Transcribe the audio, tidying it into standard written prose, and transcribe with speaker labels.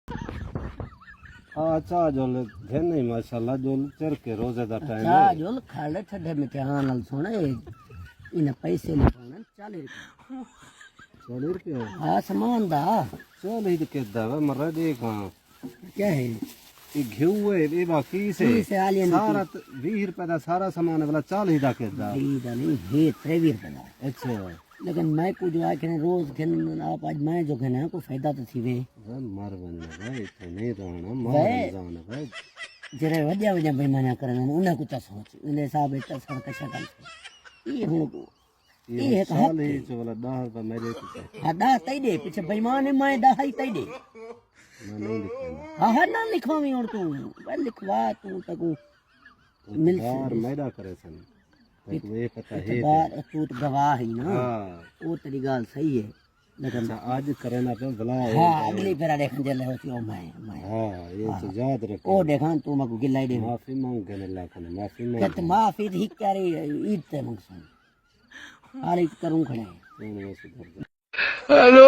Speaker 1: हाँ चाह जोल थे नहीं माशाल्लाह जोल चर के रोजे दा टाइम
Speaker 2: चा जोल खाले ठड्डे में हाँ नल सोना इन पैसे नहीं पाना
Speaker 1: 40 रुपये
Speaker 2: हाँ सामान दा
Speaker 1: चल ही के दवा मर देखा
Speaker 2: क्या है
Speaker 1: ये घिऊ है ये बाकी से
Speaker 2: आलियन
Speaker 1: सारा 20 रुपए दा सारा सामान वाला 40 दा के दा
Speaker 2: हे 23 रुपए दा
Speaker 1: अच्छा
Speaker 2: लेकिन मैं कुछ आके रोज के आप आज मैं जो कहना को फायदा तो थी वे
Speaker 1: मर बनना भाई तो नहीं रहना मर जाना भाई
Speaker 2: जरे वड्या वड्या बेईमानियां करन उन्हें कुछ सोच इने हिसाब इतना सर कशा कर ये हुन को ये है
Speaker 1: साल ही जो वाला 10 रुपए मेरे को
Speaker 2: हां दा तई दे पीछे बेईमान है मैं दा ही तई दे
Speaker 1: मैं नहीं लिखूंगा
Speaker 2: हां हां ना लिखवावी और तू भाई लिखवा तू तक मिल
Speaker 1: बार मैदा करे सन तक वे पता है
Speaker 2: बार तू तो गवाह ही ना
Speaker 1: हां
Speaker 2: वो तेरी गाल सही है लेकिन
Speaker 1: आज करना पे भला है
Speaker 2: हां अगली फेरा देखन चले होती ओ मैं
Speaker 1: हां ये तो याद रख
Speaker 2: ओ देखा तू मको गिलाई दे
Speaker 1: माफी मांगे अल्लाह को माफी
Speaker 2: कत
Speaker 1: मांग
Speaker 2: माफी ही करे ईद ते मंगसन हाली करूं खड़े
Speaker 1: हेलो